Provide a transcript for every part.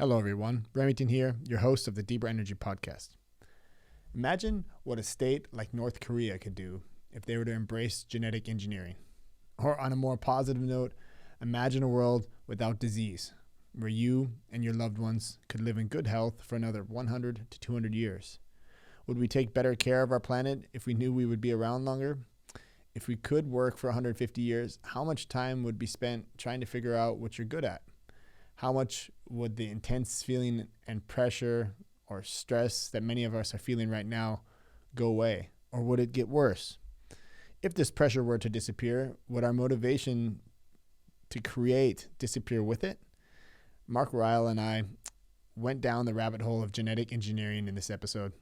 Hello everyone, Remington here, your host of the Deeper Energy podcast. Imagine what a state like North Korea could do if they were to embrace genetic engineering. Or on a more positive note, imagine a world without disease, where you and your loved ones could live in good health for another 100 to 200 years. Would we take better care of our planet if we knew we would be around longer? If we could work for 150 years, how much time would be spent trying to figure out what you're good at? How much would the intense feeling and pressure or stress that many of us are feeling right now go away? Or would it get worse? If this pressure were to disappear, would our motivation to create disappear with it? Mark Ryle and I went down the rabbit hole of genetic engineering in this episode.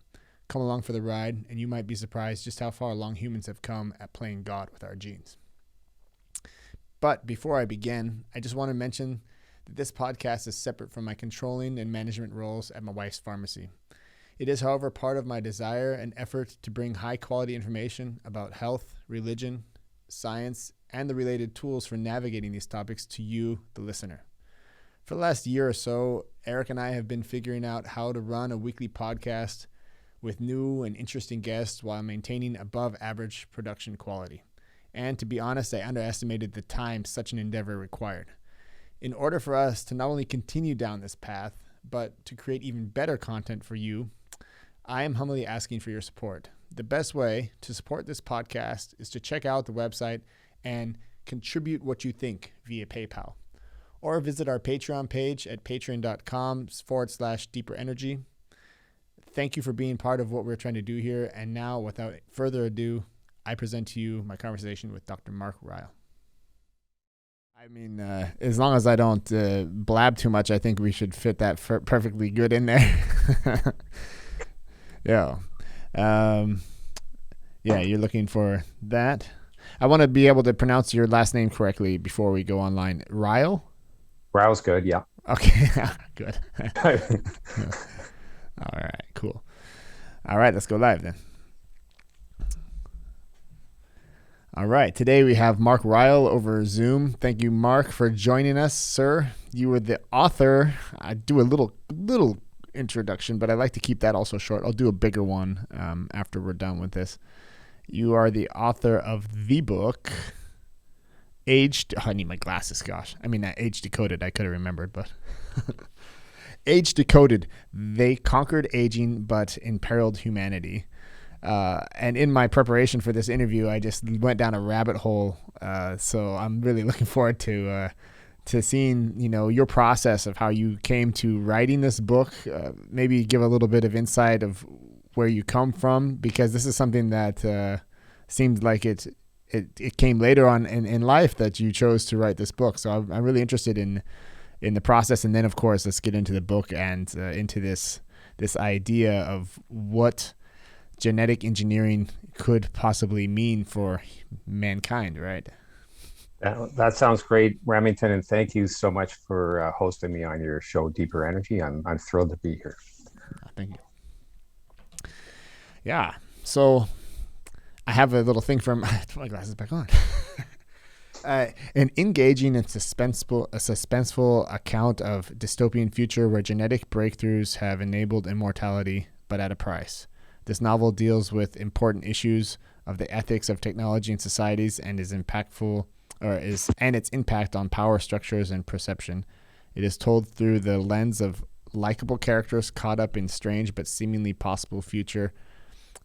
Come along for the ride, and you might be surprised just how far along humans have come at playing God with our genes. But before I begin, I just want to mention that this podcast is separate from my controlling and management roles at my wife's pharmacy. It is, however, part of my desire and effort to bring high-quality information about health, religion, science, and the related tools for navigating these topics to you, the listener. For the last year or so, Eric and I have been figuring out how to run a weekly podcast with new and interesting guests while maintaining above-average production quality. And to be honest, I underestimated the time such an endeavor required. In order for us to not only continue down this path, but to create even better content for you, I am humbly asking for your support. The best way to support this podcast is to check out the website and contribute what you think via PayPal. Or visit our Patreon page at patreon.com/deeperenergy. Thank you for being part of what we're trying to do here. And now, without further ado, I present to you my conversation with Dr. Mark Ryle. I mean, as long as I don't blab too much, I think we should fit that perfectly good in there. Yeah. You're looking for that. I want to be able to pronounce your last name correctly before we go online. Ryle? Ryle's good, yeah. Okay, good. All right, cool. All right, let's go live then. All right, today we have Mark Ryle over Zoom. Thank you, Mark, for joining us, sir. You were the author. I do a little introduction, but I like to keep that also short. I'll do a bigger one after we're done with this. You are the author of the book, I need my glasses, gosh. I mean, Age Decoded, I could have remembered, but... Age Decoded, They Conquered Aging But Imperiled Humanity. And in my preparation for this interview, I just went down a rabbit hole. So I'm really looking forward to seeing, your process of how you came to writing this book. Maybe give a little bit of insight of where you come from, because this is something that seems like it came later on in life that you chose to write this book. So I'm really interested in the process. And then, of course, let's get into the book and into this idea of what genetic engineering could possibly mean for mankind, right? That sounds great, Remington, and thank you so much for hosting me on your show, Deeper Energy. I'm thrilled to be here. Thank you. Yeah, so I have a little thing from... Put my glasses back on. An engaging and suspenseful account of dystopian future where genetic breakthroughs have enabled immortality, but at a price. This novel deals with important issues of the ethics of technology and societies and its impact on power structures and perception. It is told through the lens of likable characters caught up in strange but seemingly possible future,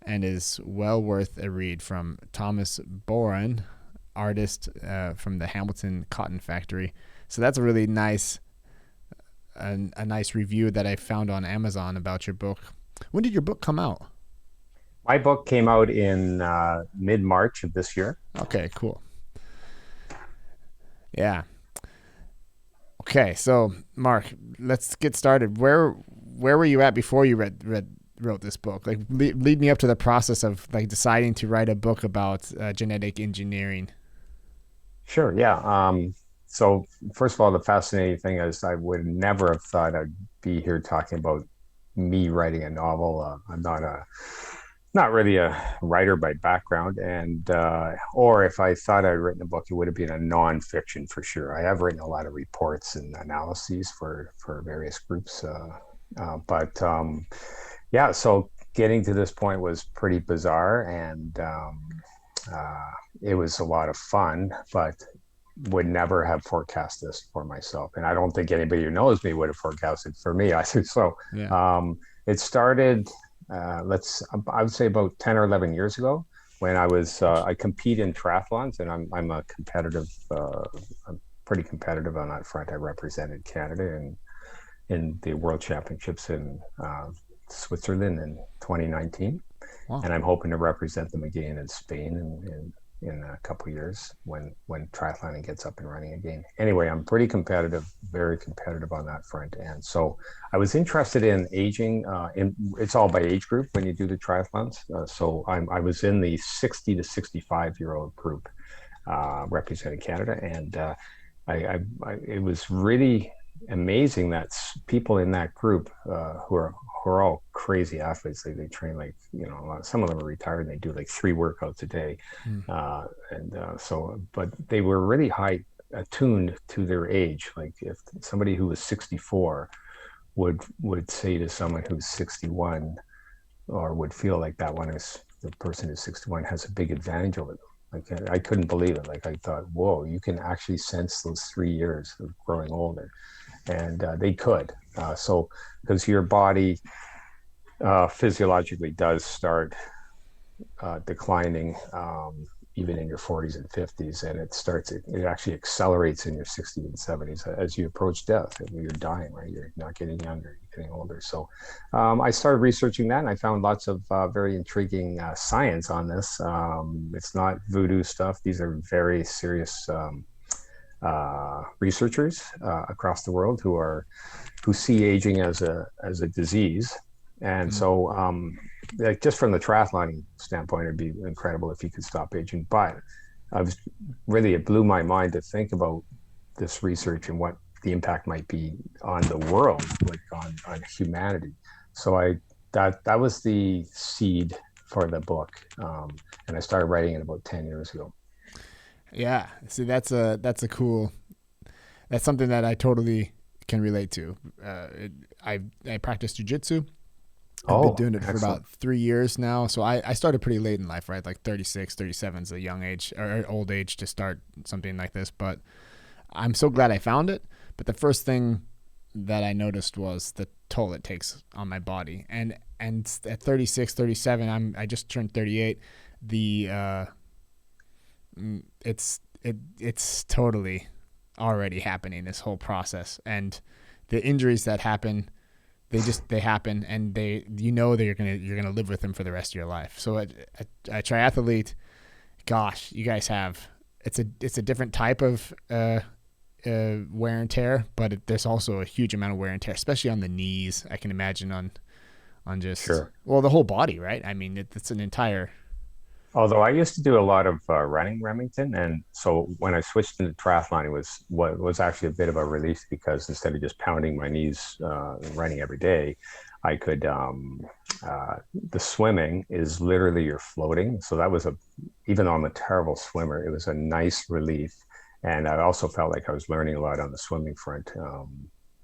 and is well worth a read from Thomas Boran, artist from the Hamilton Cotton Factory. So that's a really nice a nice review that I found on Amazon about your book. When did your book come out? My book came out in mid-March of this year. Okay, cool. Yeah. Okay, so Mark, let's get started. Where were you at before you wrote this book? Like, lead me up to the process of like deciding to write a book about genetic engineering. Sure, yeah. So first of all, the fascinating thing is I would never have thought I'd be here talking about me writing a novel. I'm not not really a writer by background, and or if I thought I'd written a book, it would have been a nonfiction for sure. I have written a lot of reports and analyses for various groups, but yeah. So getting to this point was pretty bizarre, and it was a lot of fun, but would never have forecast this for myself. And I don't think anybody who knows me would have forecasted for me either. So it started, I would say about 10 or 11 years ago when I compete in triathlons, and I'm a competitive, I'm pretty competitive on that front. I represented Canada in the World Championships in Switzerland in 2019. Wow. And I'm hoping to represent them again in Spain in a couple of years when triathloning gets up and running again. Anyway, I'm pretty competitive, very competitive on that front. And so I was interested in aging. It's all by age group when you do the triathlons. So I was in the 60 to 65-year-old group representing Canada. And it was really amazing that people in that group who are all crazy athletes. They train like, some of them are retired and they do like 3 workouts a day. But they were really high attuned to their age. Like if somebody who was 64 would say to someone who's 61, or would feel like the person who's 61 has a big advantage over them. Like I couldn't believe it. Like I thought, whoa, you can actually sense those 3 years of growing older. And they could. So because your body physiologically does start declining even in your 40s and 50s, and it actually accelerates in your 60s and 70s as you approach death. You're dying, right? You're not getting younger, you're getting older. So I started researching that, and I found lots of very intriguing science on this. It's not voodoo stuff. These are very serious researchers across the world who see aging as a disease. And so like just from the triathlon standpoint, it'd be incredible if you could stop aging. But it blew my mind to think about this research and what the impact might be on the world, like on humanity. So that was the seed for the book, and I started writing it about 10 years ago. Yeah, see, that's something that I totally can relate to. I practice jiu-jitsu. I've been doing it for about 3 years now. So I started pretty late in life, right? Like 36, 37 is a young age or old age to start something like this. But I'm so glad I found it. But the first thing that I noticed was the toll it takes on my body. And at 36, 37, I just turned 38. It's totally already happening, this whole process. And the injuries that happen, they happen, and that you're gonna live with them for the rest of your life. So a triathlete, gosh, you guys have it's a different type of wear and tear, but there's also a huge amount of wear and tear, especially on the knees. I can imagine on just the whole body, right? I mean, it's an entire. Although I used to do a lot of running Remington, and so when I switched into triathlon, it was actually a bit of a relief, because instead of just pounding my knees running every day, I could. The swimming is literally you're floating, so that was even though I'm a terrible swimmer, it was a nice relief, and I also felt like I was learning a lot on the swimming front.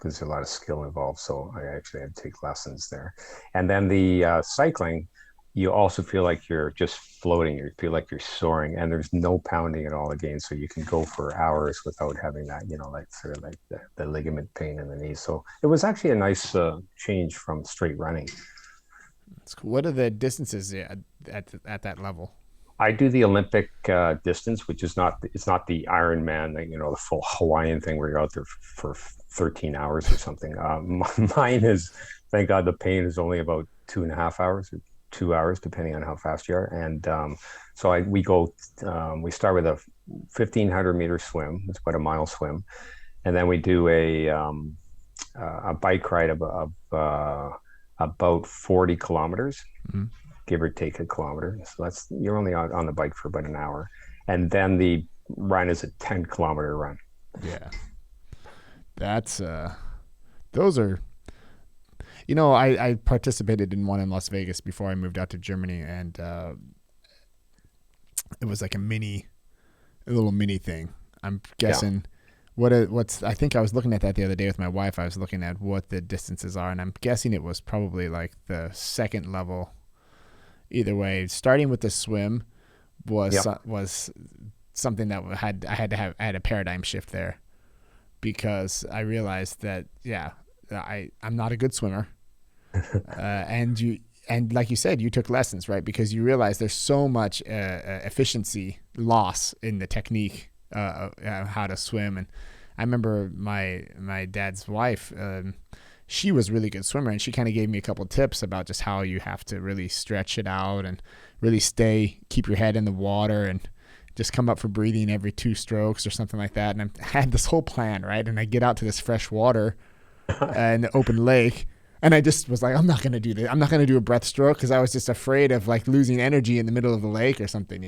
There's a lot of skill involved, so I actually had to take lessons there, and then the cycling. You also feel like you're just floating. You feel like you're soaring, and there's no pounding at all again. So you can go for hours without having that, like sort of like the ligament pain in the knee. So it was actually a nice change from straight running. That's cool. What are the distances at that level? I do the Olympic distance, which is it's not the Ironman, the full Hawaiian thing where you're out there for 13 hours or something. Mine is, thank God, the pain is only about 2.5 hours. 2 hours, depending on how fast you are. And so we start with a 1,500 meter swim. It's about a mile swim. And then we do a bike ride of about 40 kilometers, give or take a kilometer. So you're only out on the bike for about an hour. And then the run is a 10-kilometer run. Yeah. That's, those are, I participated in one in Las Vegas before I moved out to Germany, and it was like a little mini thing. I'm guessing I think I was looking at that the other day with my wife. I was looking at what the distances are, and I'm guessing it was probably like the second level. Either way, starting with the swim was something that I had a paradigm shift there, because I realized that I'm not a good swimmer, and like you said, you took lessons, right? Because you realize there's so much efficiency loss in the technique how to swim. And I remember my dad's wife, she was a really good swimmer, and she kind of gave me a couple of tips about just how you have to really stretch it out and really keep your head in the water and just come up for breathing every 2 strokes or something like that. And I had this whole plan, right? And I get out to this fresh water in the open lake, and I just was like, I'm not going to do this. I'm not going to do a breaststroke, because I was just afraid of like losing energy in the middle of the lake or something,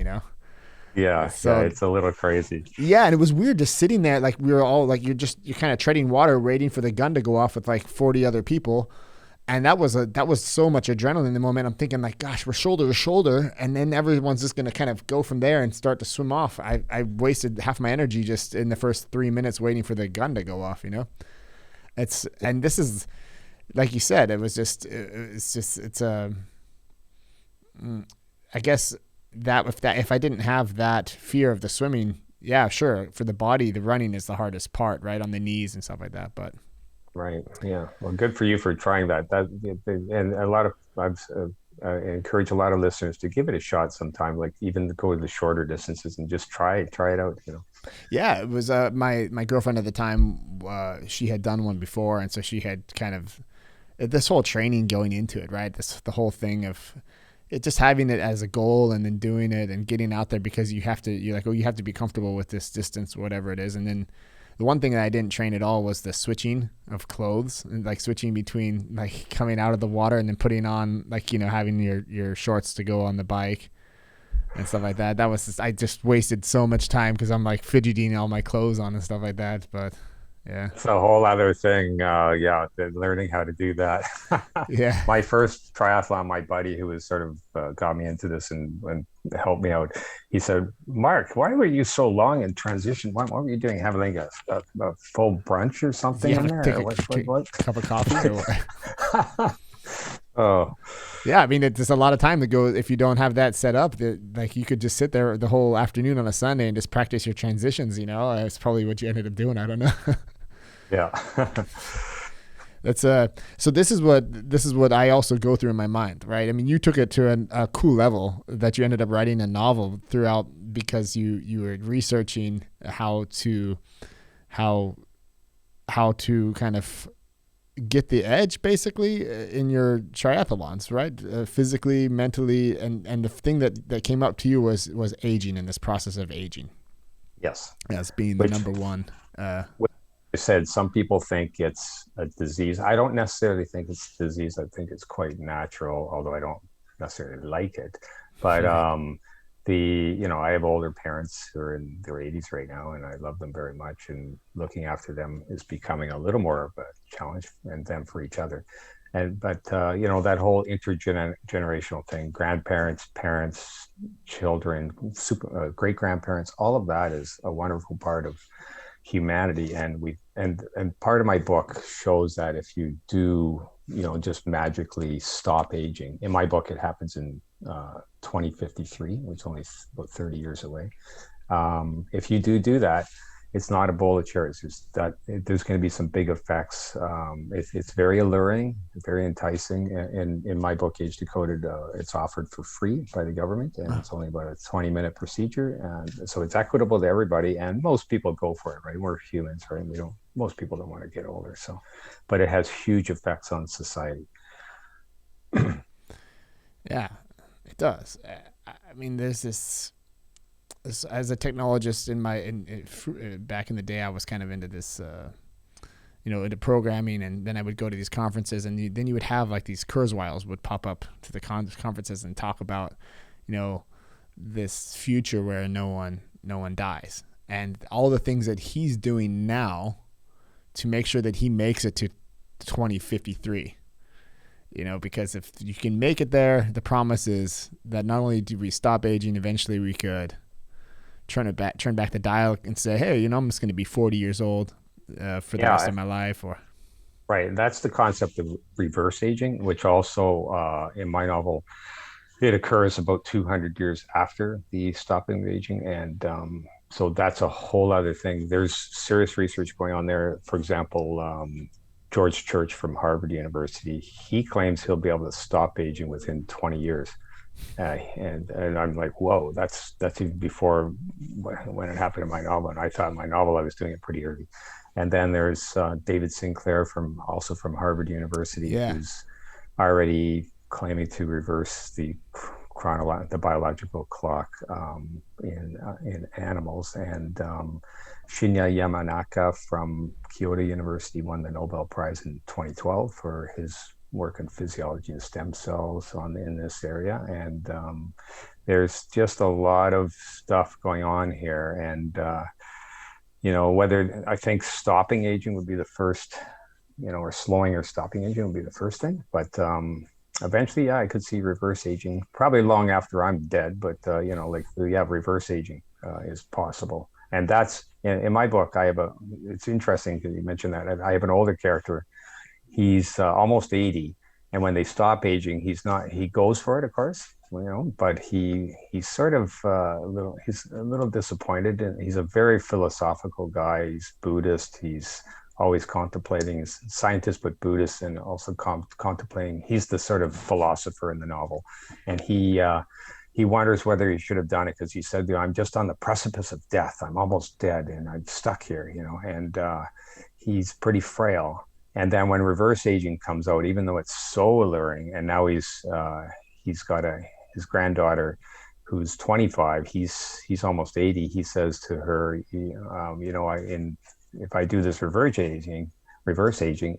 Yeah, so it's a little crazy. Yeah, and it was weird just sitting there, like we were all like you're kind of treading water, waiting for the gun to go off with like 40 other people, and that was so much adrenaline in the moment. I'm thinking like, gosh, we're shoulder to shoulder, and then everyone's just gonna kind of go from there and start to swim off. I wasted half my energy just in the first 3 minutes waiting for the gun to go off. And this is, like you said, I guess. If I didn't have that fear of the swimming, yeah, sure, for the body, the running is the hardest part, right, on the knees and stuff like that. But right, yeah, well, good for you for trying that. And a lot of I've encourage a lot of listeners to give it a shot sometime, like even go to the shorter distances and just try it out. Yeah, it was my girlfriend at the time. She had done one before, and so she had kind of this whole training going into it, right? The whole thing of it, just having it as a goal and then doing it and getting out there, because you have to be comfortable with this distance, whatever it is. And then the one thing that I didn't train at all was the switching of clothes, and like switching between like coming out of the water and then putting on like, having your shorts to go on the bike and stuff like that. I just wasted so much time because I'm like fidgeting all my clothes on and stuff like that. But yeah, it's a whole other thing. Learning how to do that. Yeah. My first triathlon, my buddy who was sort of got me into this and helped me out, he said, "Mark, why were you so long in transition? What were you doing? Having like a full brunch or something in there? Take a cup of coffee or what?" Oh, yeah. I mean, it's a lot of time to go if you don't have that set up. Like you could just sit there the whole afternoon on a Sunday and just practice your transitions. That's probably what you ended up doing. I don't know. Yeah. That's so this is what I also go through in my mind, right? I mean, you took it to a cool level that you ended up writing a novel throughout, because you were researching how to kind of get the edge basically in your triathlons, right? Physically, mentally, and the thing that came up to you was aging, and this process of aging. Yes. As being the number one. I said, some people think it's a disease. I don't necessarily think it's a disease. I think it's quite natural, although I don't necessarily like it. But I have older parents who are in their 80s right now, and I love them very much. And looking after them is becoming a little more of a challenge, and them for each other. But that whole intergenerational thing, grandparents, parents, children, great grandparents, all of that is a wonderful part of humanity. And part of my book shows that if you do, just magically stop aging. In my book, it happens in 2053, which is only about 30 years away. If you do that, it's not a bowl of cherries. There's going to be some big effects. It's very alluring, very enticing. In my book, Age Decoded, it's offered for free by the government, and it's only about a 20-minute procedure. And so it's equitable to everybody, and most people go for it, right? We're humans, right? Most people don't want to get older. So, but it has huge effects on society. Yeah, it does. I mean, there's this. As a technologist back in the day, I was kind of into this, into programming, and then I would go to these conferences, and then you would have like these Kurzweils would pop up to the conferences and talk about, this future where no one dies, and all the things that he's doing now to make sure that he makes it to 2053. because if you can make it there, the promise is that not only do we stop aging, eventually we could turn back the dial and say, hey, I'm just going to be 40 years old for the rest of my life. Or right. That's the concept of reverse aging, which also in my novel, it occurs about 200 years after the stopping of aging. And so that's a whole other thing. There's serious research going on there. For example, George Church from Harvard University, he claims he'll be able to stop aging within 20 years. And I'm like, whoa, that's even before when it happened in my novel. And I thought in my novel I was doing it pretty early. And then there's David Sinclair also from Harvard University, who's already claiming to reverse the biological clock in animals. And Shinya Yamanaka from Kyoto University won the Nobel Prize in 2012 for his work in physiology and stem cells in this area. And there's just a lot of stuff going on here. And whether I think stopping aging would be the first, or slowing or stopping aging would be the first thing. But eventually, I could see reverse aging, probably long after I'm dead. But reverse aging is possible. And that's in my book. It's interesting because you mentioned that I have an older character. He's almost 80, and when they stop aging, he goes for it, of course, but he's sort of he's a little disappointed, and he's a very philosophical guy. He's Buddhist. He's always contemplating. He's a scientist, but Buddhist, and also contemplating. He's the sort of philosopher in the novel, and he wonders whether he should have done it because he said, I'm just on the precipice of death. I'm almost dead, and I'm stuck here, and he's pretty frail. And then when reverse aging comes out, even though it's so alluring, and now he's got his granddaughter who's 25, he's almost 80. He says to her, if I do this reverse aging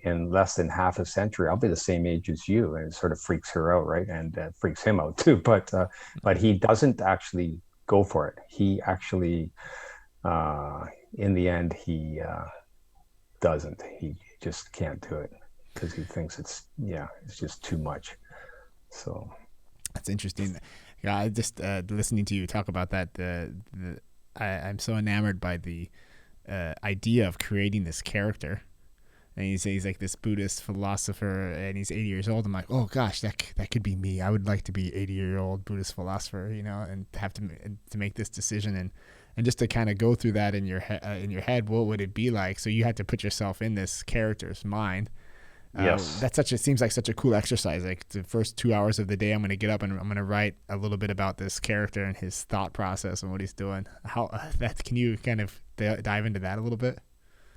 in less than half a century, I'll be the same age as you. And it sort of freaks her out, right? And freaks him out too. But he doesn't actually go for it. He actually, in the end, he doesn't. He just can't do it because he thinks it's just too much. So that's interesting. Yeah, I just listening to you talk about that. I'm so enamored by the idea of creating this character. And he's like this Buddhist philosopher, and he's 80 years old. I'm like, oh gosh, that could be me. I would like to be 80-year-old Buddhist philosopher, and have to make this decision and just to kind of go through that in your head. What would it be like? So you had to put yourself in this character's mind. Yes, it seems like such a cool exercise. Like the first 2 hours of the day, I'm going to get up and I'm going to write a little bit about this character and his thought process and what he's doing. Can you kind of dive into that a little bit?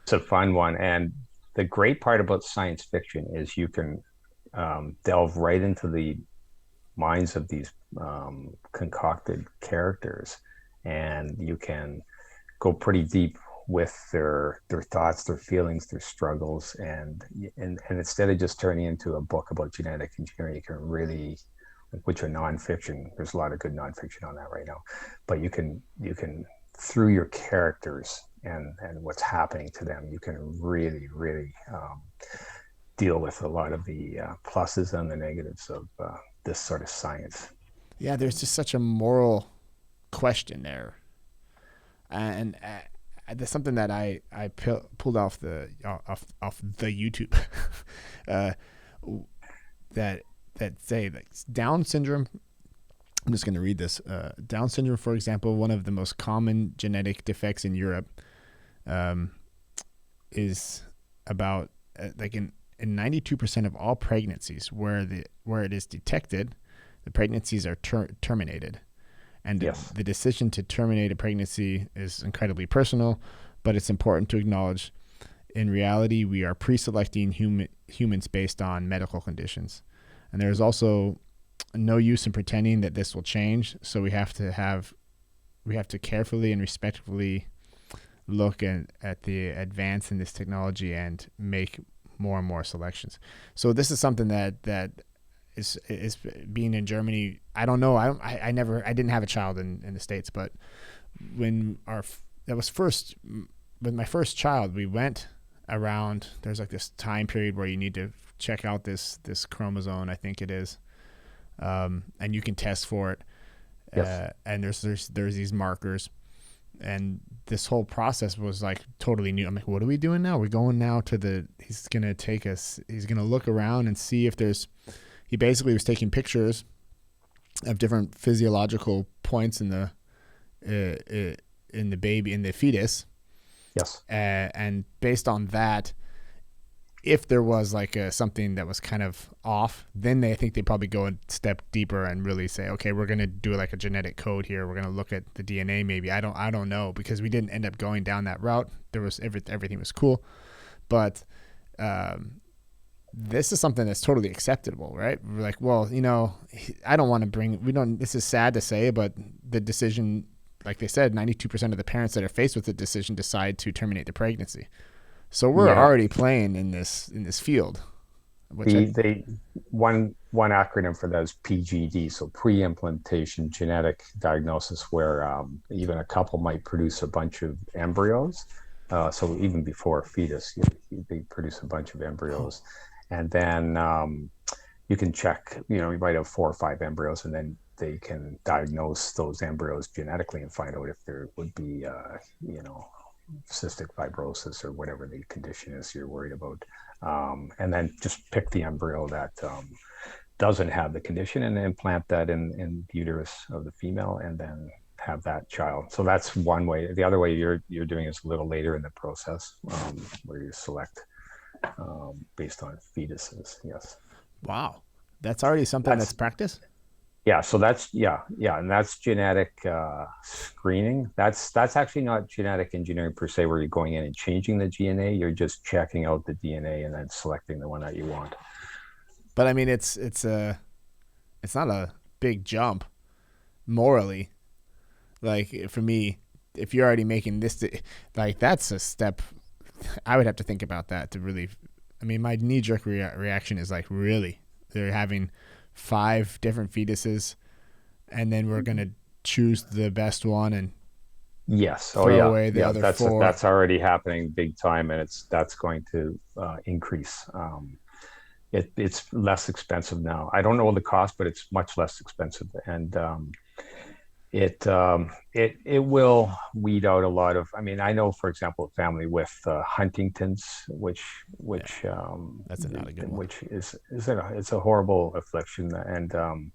It's a fun one, and the great part about science fiction is you can delve right into the minds of these concocted characters, and you can go pretty deep with their thoughts, their feelings, their struggles, and instead of just turning into a book about genetic engineering, you can really, which are nonfiction. There's a lot of good nonfiction on that right now, but you can through your characters and what's happening to them, you can really deal with a lot of the pluses and the negatives of this sort of science. Yeah, there's just such a moral question there, and there's something that I pulled off the YouTube that say like Down syndrome. I'm just going to read this. Down syndrome, for example, one of the most common genetic defects in Europe, is about in 92% of all pregnancies where it is detected, the pregnancies are terminated. And yes, the decision to terminate a pregnancy is incredibly personal, but it's important to acknowledge in reality, we are pre-selecting humans based on medical conditions. And there's also no use in pretending that this will change. So we have to carefully and respectfully look at the advance in this technology and make more and more selections. So this is something that is being in Germany. I don't know. I didn't have a child in the States, but with my first child, we went around, there's like this time period where you need to check out this chromosome, I think it is, and you can test for it. Yes. And there's these markers, and this whole process was like totally new. I'm like, what are we doing now? We're going now to he's going to look around and see if he basically was taking pictures of different physiological points in the baby, in the fetus. Yes. And based on that, if there was like something that was kind of off, then I think they probably go a step deeper and really say, okay, we're going to do like a genetic code here. We're going to look at the DNA. Maybe I don't know, because we didn't end up going down that route. There was everything was cool, but this is something that's totally acceptable, right? We're like, well, I don't want to this is sad to say, but the decision, like they said, 92% of the parents that are faced with the decision decide to terminate the pregnancy. So we're already playing in this field. One acronym for that is PGD, so pre-implantation genetic diagnosis, where even a couple might produce a bunch of embryos. So even before a fetus, they produce a bunch of embryos, and then you can check. You might have 4 or 5 embryos, and then they can diagnose those embryos genetically and find out if there would be, cystic fibrosis or whatever the condition is you're worried about, and then just pick the embryo that doesn't have the condition and implant that in the uterus of the female, and then have that child. So that's one way. The other way you're doing is a little later in the process, where you select based on fetuses. Yes. Wow, that's already something that's practiced. Yeah, so and that's genetic screening. That's actually not genetic engineering per se, where you're going in and changing the DNA. You're just checking out the DNA and then selecting the one that you want. But I mean, it's not a big jump morally. Like for me, if you're already making this, like that's a step. I would have to think about that to really. I mean, my knee-jerk reaction is like, really, they're having 5 different fetuses, and then we're gonna choose the best one and throw away the other 4. That's already happening big time, and that's going to increase. It's less expensive now. I don't know the cost, but it's much less expensive, and it will weed out a lot of. I mean, I know, for example, a family with Huntington's, which that's not a good one. Which it's a horrible affliction, and the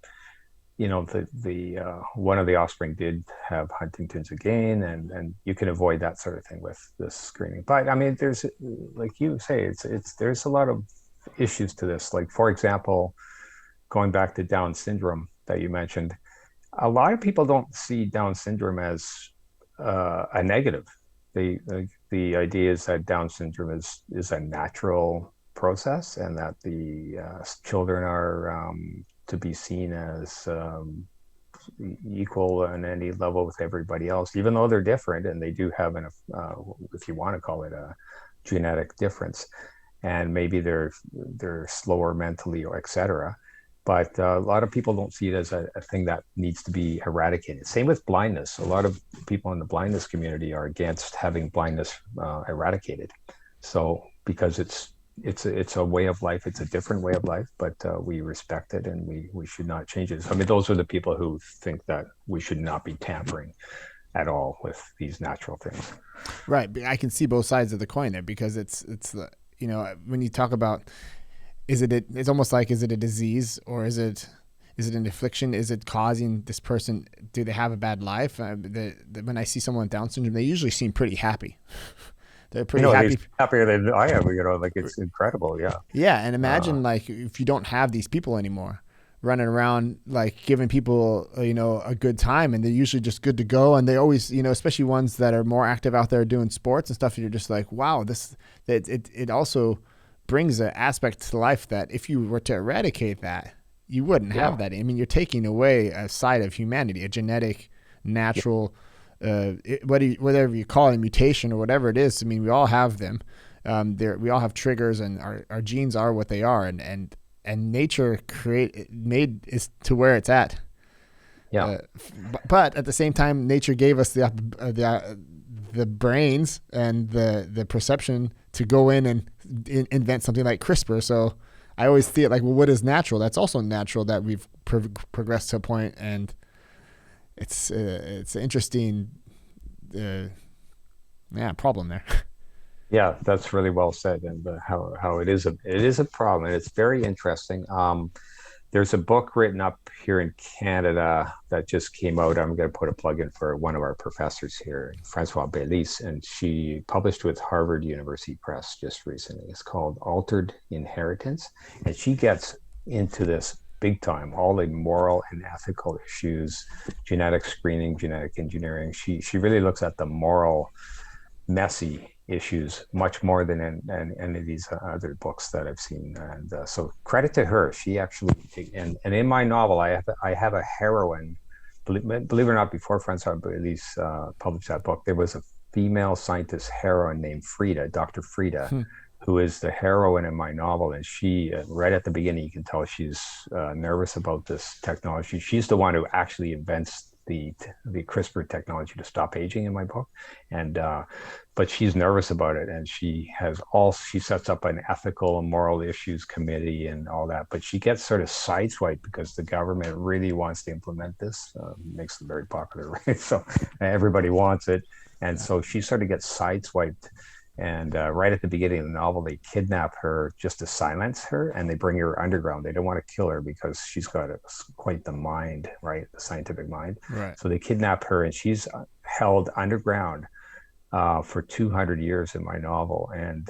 one of the offspring did have Huntington's again, and you can avoid that sort of thing with this screening. But I mean, there's, like you say, there's a lot of issues to this. Like, for example, going back to Down syndrome that you mentioned. A lot of people don't see Down syndrome as a negative. The idea is that Down syndrome is a natural process, and that the children are to be seen as equal on any level with everybody else, even though they're different, and they do have if you want to call it a genetic difference, and maybe they're slower mentally or etc. But a lot of people don't see it as a thing that needs to be eradicated. Same with blindness. A lot of people in the blindness community are against having blindness eradicated. So because it's a way of life, it's a different way of life, but we respect it, and we should not change it. So, I mean, those are the people who think that we should not be tampering at all with these natural things. Right. I can see both sides of the coin there, because it's when you talk about, it's almost like, is it a disease, or is it an affliction? Is it causing this person, do they have a bad life? When I see someone with Down syndrome, they usually seem pretty happy. They're pretty happy. Happier than I am, like it's incredible. Yeah. Yeah. And imagine like if you don't have these people anymore running around, like giving people, a good time, and they're usually just good to go. And they always, especially ones that are more active out there doing sports and stuff. You're just like, wow, it also brings an aspect to life that if you were to eradicate that, you wouldn't have that. I mean, you're taking away a side of humanity, a genetic, natural, whatever you call it, mutation or whatever it is. I mean, we all have them. We all have triggers, and our genes are what they are, and nature made is to where it's at. Yeah. But at the same time, nature gave us the brains and the perception to go in and invent something like CRISPR. So I always see it like, well, what is natural? That's also natural that we've progressed to a point, and it's an interesting problem there. Yeah, that's really well said, and how it is a problem, and it's very interesting. There's a book written up here in Canada that just came out. I'm going to put a plug in for one of our professors here, Francois Bélis, and she published with Harvard University Press just recently. It's called Altered Inheritance, and she gets into this big time, all the moral and ethical issues, genetic screening, genetic engineering. She really looks at the moral, messy issues much more than in any of these other books that I've seen, and so credit to her. She actually, and in my novel, I have a heroine. Believe it or not, before Francois Bélis published that book, there was a female scientist heroine named Frida, Dr. Frida, who is the heroine in my novel, and she right at the beginning you can tell she's nervous about this technology. She's the one who actually invents the CRISPR technology to stop aging in my book, and but she's nervous about it, and she sets up an ethical and moral issues committee and all that, but she gets sort of sideswiped because the government really wants to implement this. Makes them very popular, right? So everybody wants it, and so she sort of gets sideswiped. And right at the beginning of the novel, they kidnap her just to silence her, and they bring her underground. They don't want to kill her because she's got quite the mind, right? The scientific mind. Right. So they kidnap her, and she's held underground for 200 years in my novel. And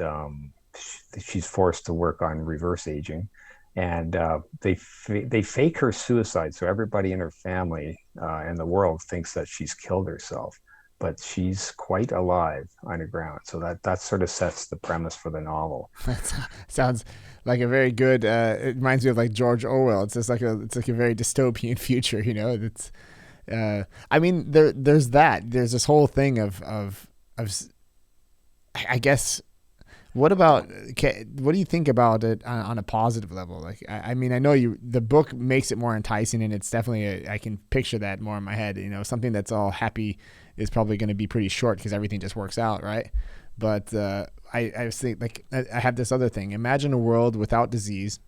she's forced to work on reverse aging. And they fake her suicide. So everybody in her family and the world thinks that she's killed herself, but she's quite alive underground. So that sort of sets the premise for the novel. That sounds like a very good. It reminds me of like George Orwell. It's like a very dystopian future. You know, it's. I mean, there's that. There's this whole thing of. I guess. What do you think about it on a positive level? Like, I mean, I know the book makes it more enticing, and it's definitely I can picture that more in my head. You know, something that's all happy is probably going to be pretty short because everything just works out, right? But I was thinking, like, I have this other thing. Imagine a world without disease,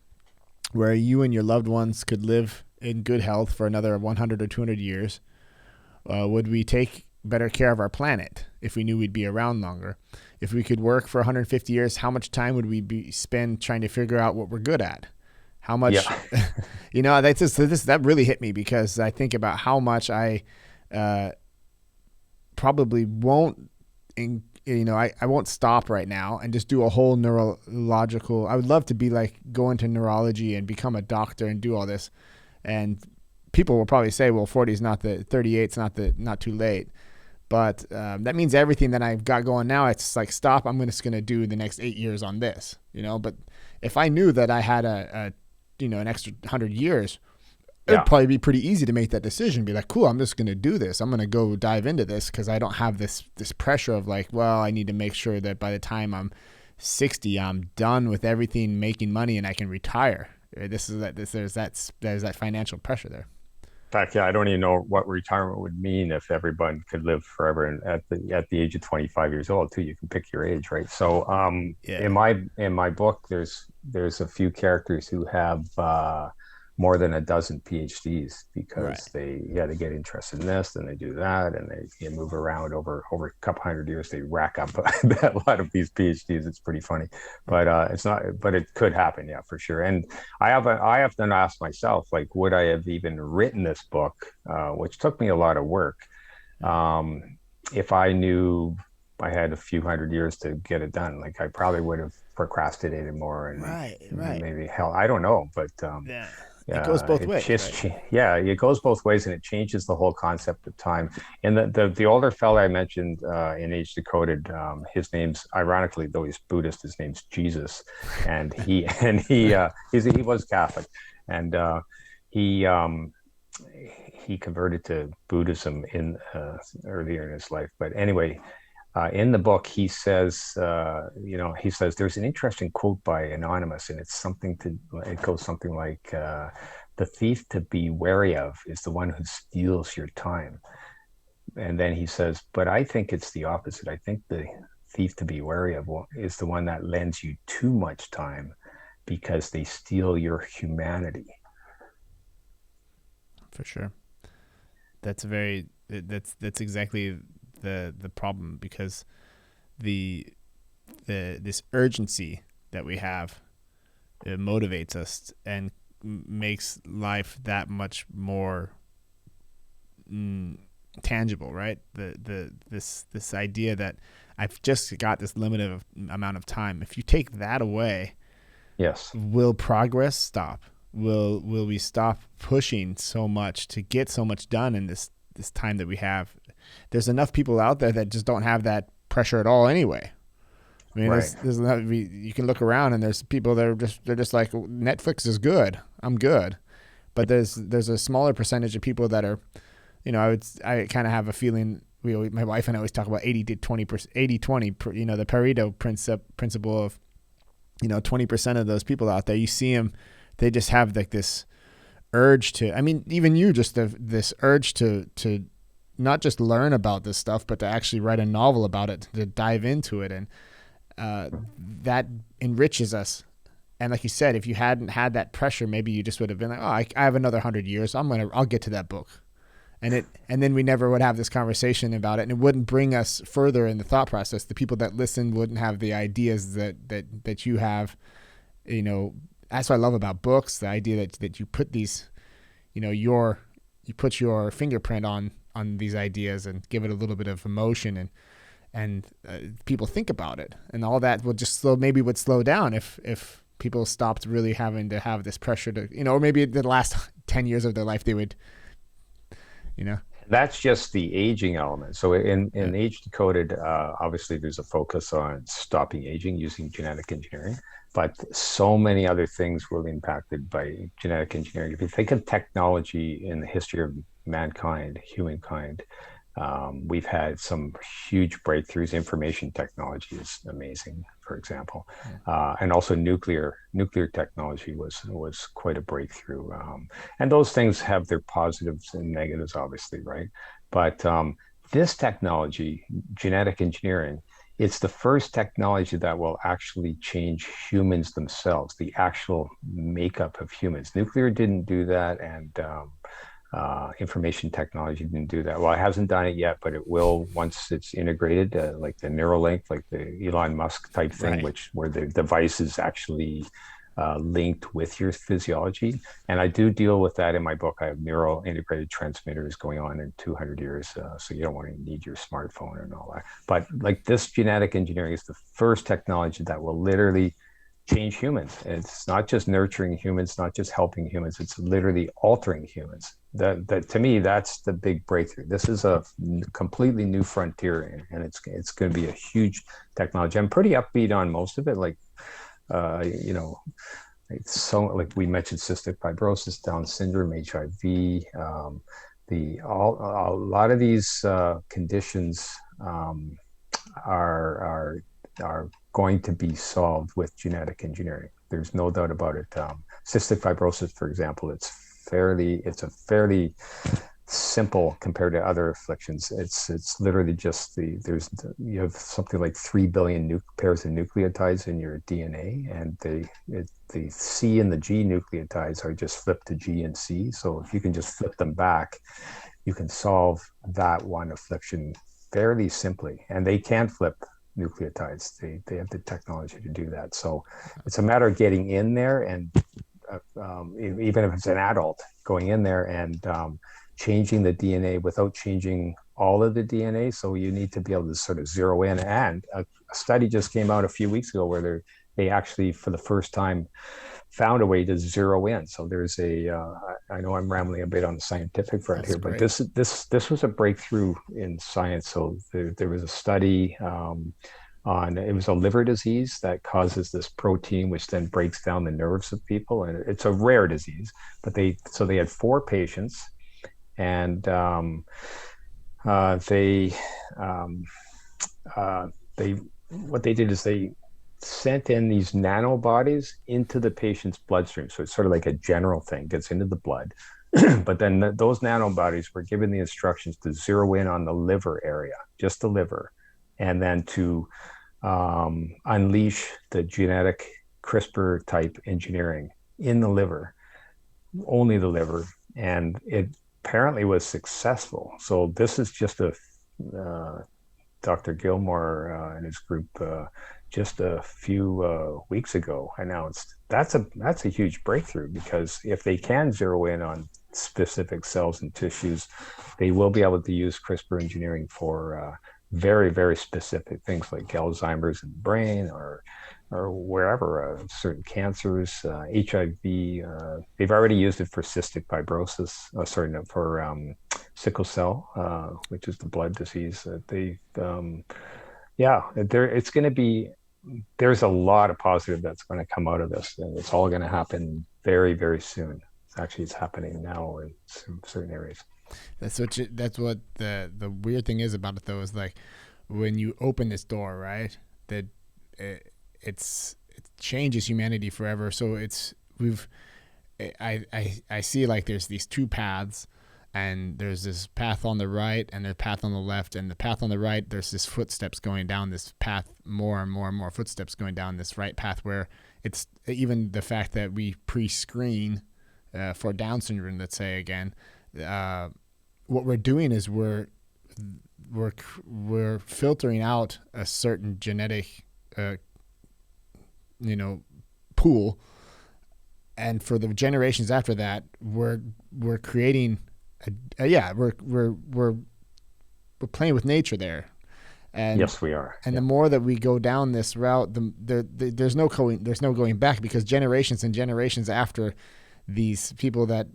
where you and your loved ones could live in good health for another 100 or 200 years. Would we take better care of our planet if we knew we'd be around longer? If we could work for 150 years, how much time would we spend trying to figure out what we're good at? How much, you know, that really hit me, because I think about how much I probably won't, I won't stop right now and just do a whole neurological. I would love to be like, go into neurology and become a doctor and do all this. And people will probably say, well, 40 is not 38's not too late. But that means everything that I've got going now, it's like, stop, I'm just going to do the next 8 years on this, you know. But if I knew that I had an extra 100 years, it'd probably be pretty easy to make that decision. Be like, cool, I'm just going to do this. I'm going to go dive into this because I don't have this pressure of like, well, I need to make sure that by the time I'm 60, I'm done with everything, making money, and I can retire. There's that financial pressure there. In fact, I don't even know what retirement would mean if everyone could live forever. And at the age of 25 years old, too, you can pick your age, right? So, in my book, there's a few characters who have more than a dozen PhDs because they get interested in this, then they do that, and they move around over a couple hundred years. They rack up a lot of these PhDs. It's pretty funny, but it's not. But it could happen, yeah, for sure. And I have to ask myself, like, would I have even written this book, which took me a lot of work, if I knew I had a few hundred years to get it done? Like, I probably would have procrastinated more, and maybe I don't know, but it goes both ways. It goes both ways, and it changes the whole concept of time. And the older fella I mentioned in Age Decoded, his name's, ironically, though he's Buddhist, his name's Jesus, and he was Catholic, and he converted to Buddhism earlier in his life. But anyway. In the book, he says, there's an interesting quote by Anonymous, and it goes something like, the thief to be wary of is the one who steals your time. And then he says, but I think it's the opposite. I think the thief to be wary of is the one that lends you too much time because they steal your humanity. For sure. That's exactly the problem, because this urgency that we have, it motivates us and makes life that much more tangible, right? This idea that I've just got this limited amount of time. If you take that away, yes, will progress stop? Will we stop pushing so much to get so much done in this time that we have? There's enough people out there that just don't have that pressure at all anyway. I mean, right. there's you can look around and there's people that they're just like, Netflix is good, I'm good. But there's a smaller percentage of people that are, I kind of have a feeling, my wife and I always talk about 80-20, the Pareto principle of, 20% of those people out there, you see them, they just have like this urge to, I mean, even you, just this urge to not just learn about this stuff, but to actually write a novel about it, to dive into it. And that enriches us. And like you said, if you hadn't had that pressure, maybe you just would have been like, oh, I have another 100 years. I'll get to that book. And then we never would have this conversation about it, and it wouldn't bring us further in the thought process. The people that listen wouldn't have the ideas that you have. That's what I love about books, the idea that you put these, you put your fingerprint on these ideas and give it a little bit of emotion, and people think about it, and all that would just would slow down if people stopped really having to have this pressure to, or maybe the last 10 years of their life they would, That's just the aging element. So in Age Decoded, obviously there's a focus on stopping aging using genetic engineering, but so many other things were impacted by genetic engineering. If you think of technology in the history of mankind, humankind, we've had some huge breakthroughs. Information technology is amazing, for example, and also nuclear technology was quite a breakthrough. And those things have their positives and negatives, obviously, right? But this technology, genetic engineering, it's the first technology that will actually change humans themselves, the actual makeup of humans. Nuclear didn't do that, and information technology didn't do that. Well, it hasn't done it yet, but it will once it's integrated, like the Neuralink, like the Elon Musk type thing, right. where the device is actually linked with your physiology. And I do deal with that in my book. I have neural integrated transmitters going on in 200 years. So you don't want to need your smartphone and all that. But like this genetic engineering is the first technology that will literally change humans. It's not just nurturing humans, not just helping humans, it's literally altering humans. That to me, that's the big breakthrough. This is a completely new frontier, and it's going to be a huge technology. I'm pretty upbeat on most of it, like like we mentioned, cystic fibrosis, Down syndrome, HIV, a lot of these conditions are going to be solved with genetic engineering. There's no doubt about it. Cystic fibrosis, for example, it's a fairly simple compared to other afflictions. It's literally just you have something like 3 billion pairs of nucleotides in your DNA, and the C and the G nucleotides are just flipped to G and C. So if you can just flip them back, you can solve that one affliction fairly simply. And they can flip nucleotides. They have the technology to do that. So it's a matter of getting in there, and even if it's an adult, going in there and changing the DNA without changing all of the DNA. So you need to be able to sort of zero in. And a study just came out a few weeks ago where they actually, for the first time, found a way to zero in. So there's I know I'm rambling a bit on the scientific front That's here, great. but this was a breakthrough in science. So there was a study it was a liver disease that causes this protein, which then breaks down the nerves of people. And it's a rare disease, but they had 4 patients, and what they did is they sent in these nanobodies into the patient's bloodstream. So it's sort of like a general thing, gets into the blood. But then those nanobodies were given the instructions to zero in on the liver area, just the liver, and then to unleash the genetic CRISPR type engineering in the liver, only the liver, and it apparently was successful. So this is just Dr. Gilmore and his group just a few weeks ago announced that's a huge breakthrough, because if they can zero in on specific cells and tissues, they will be able to use CRISPR engineering for very, very specific things like Alzheimer's in the brain, or wherever, certain cancers, HIV. They've already used it for cystic fibrosis, for sickle cell, which is the blood disease. It's going to be, there's a lot of positive that's going to come out of this, and it's all going to happen very, very soon. It's happening now in certain areas. That's what the weird thing is about it, though, is like when you open this door, right, that it changes humanity forever. So I see like there's these two paths, and there's this path on the right and there's a path on the left, and the path on the right, there's this footsteps going down this path, more and more and more footsteps going down this right path, where it's even the fact that we pre-screen for Down syndrome, let's say again, what we're doing is we're filtering out a certain genetic pool, and for the generations after that, we're creating we're playing with nature there. And yes, we are. And the more that we go down this route, there's no going back, because generations and generations after these people that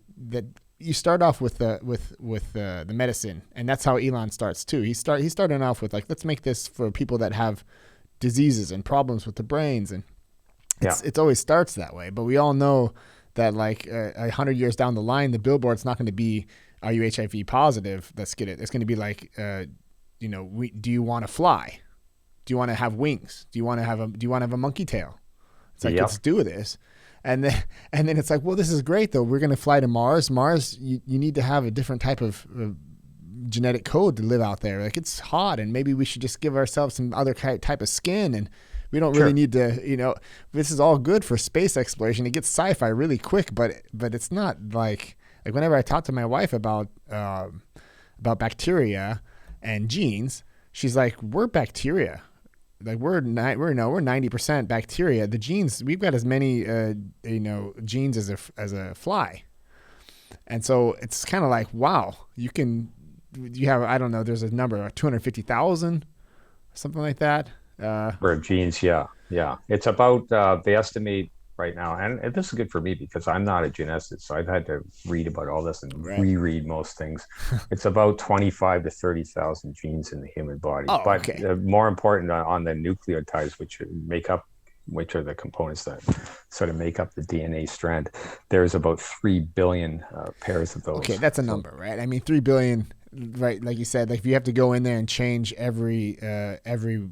you start off with the medicine, and that's how Elon starts too. He's starting off with, like, let's make this for people that have diseases and problems with the brains, and it always starts that way. But we all know that, like, 100 years down the line, the billboard's not going to be, are you HIV positive? Let's get it. It's going to be like, do you want to fly? Do you want to have wings? Do you want to have a monkey tail? It's like, let's do this. And then it's like, well, this is great though. We're going to fly to Mars. Mars, you need to have a different type of genetic code to live out there. Like, it's hot, and maybe we should just give ourselves some other type of skin, and we don't really need to, this is all good for space exploration. It gets sci-fi really quick, but it's not like whenever I talk to my wife about bacteria and genes, she's like, we're bacteria. Like, we're 90% bacteria. The genes, we've got as many genes as a fly. And so it's kind of like, wow, you have, I don't know, there's a number, 250,000, something like that. For genes, yeah. It's about, they estimate right now, and this is good for me because I'm not a geneticist, so I've had to read about all this and reread most things. It's about 25 to 30,000 genes in the human body. More important, on the nucleotides, which are the components that sort of make up the DNA strand, there's about 3 billion pairs of those. Okay, that's a number, right? I mean, 3 billion, right? Like you said, like if you have to go in there and change every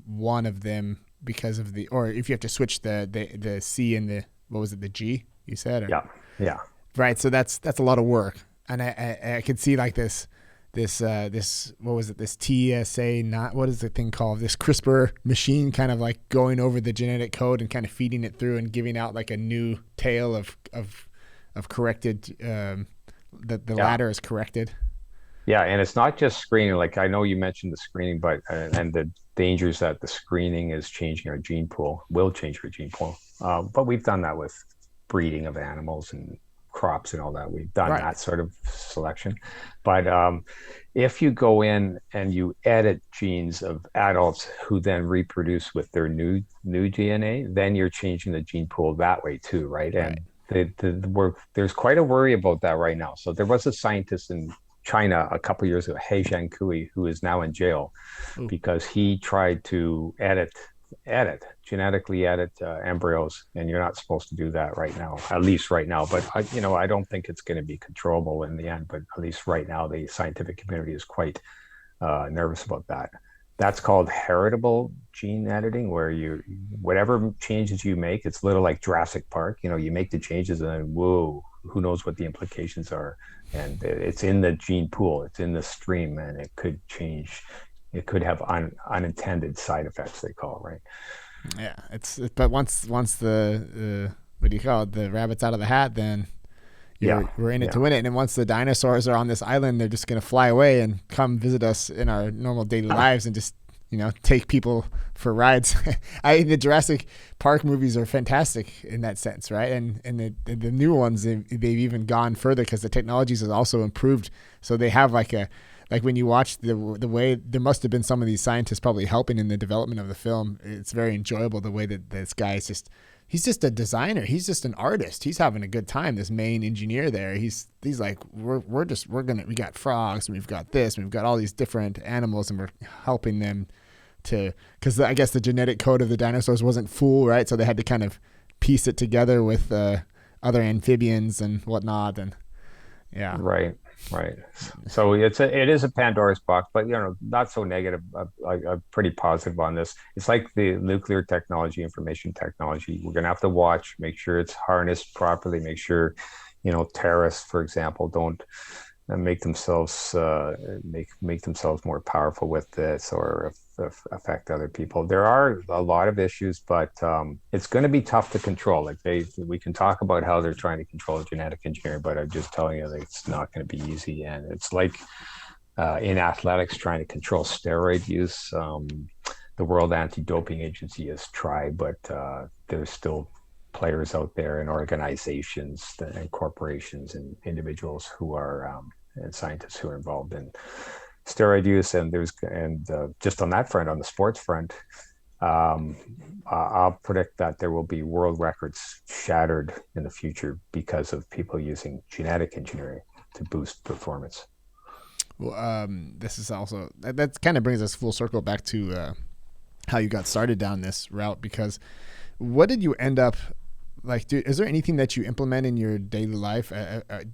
one of them because of or if you have to switch the C and the, what was it, the G you said? Yeah. Right. So that's a lot of work. And I could see like this, what was it? This TSA, what is the thing called? This CRISPR machine kind of like going over the genetic code and kind of feeding it through and giving out like a new tail of corrected, the ladder is corrected. Yeah. And it's not just screening. Like, I know you mentioned the screening, but, and the dangers that the screening is changing our gene pool, will change our gene pool. But we've done that with breeding of animals and crops and all that. We've done that sort of selection. But if you go in and you edit genes of adults who then reproduce with their new DNA, then you're changing the gene pool that way too, right? And there's quite a worry about that right now. So there was a scientist in China a couple of years ago, He Jiankui, who is now in jail because he tried to genetically edit embryos, and you're not supposed to do that right now, at least right now. But I don't think it's going to be controllable in the end. But at least right now, the scientific community is quite nervous about that. That's called heritable gene editing, where whatever changes you make, it's a little like Jurassic Park. You make the changes, and then whoa, who knows what the implications are? And it's in the gene pool, it's in the stream, and it could change. It could have unintended side effects, they call it, right? Yeah, but once the what do you call it, the rabbit's out of the hat, then we're in it to win it. And then once the dinosaurs are on this island, they're just gonna fly away and come visit us in our normal daily lives and just take people for rides. The Jurassic Park movies are fantastic in that sense, right? And the new ones, they've even gone further because the technologies has also improved. So they have like when you watch the way, there must have been some of these scientists probably helping in the development of the film. It's very enjoyable the way that this guy is he's just a designer. He's just an artist. He's having a good time. This main engineer there, he's like, we got frogs and we've got this, and we've got all these different animals, and we're helping them because I guess the genetic code of the dinosaurs wasn't full, right? So they had to kind of piece it together with other amphibians and whatnot. And yeah. Right. So it is a Pandora's box, but not so negative. I'm pretty positive on this. It's like the nuclear technology, information technology. We're gonna have to watch, make sure it's harnessed properly, make sure terrorists, for example, don't make themselves more powerful with this, or affect other people. There are a lot of issues, but it's going to be tough to control. Like we can talk about how they're trying to control genetic engineering, but I'm just telling you that it's not going to be easy. And it's like in athletics, trying to control steroid use. The World Anti-Doping Agency has tried, but there's still players out there and organizations and corporations and individuals who are and scientists who are involved in steroid use. And just on that front, on the sports front, I'll predict that there will be world records shattered in the future because of people using genetic engineering to boost performance. Well, this is also that kind of brings us full circle back to how you got started down this route, because what did you end up like? Is there anything that you implement in your daily life?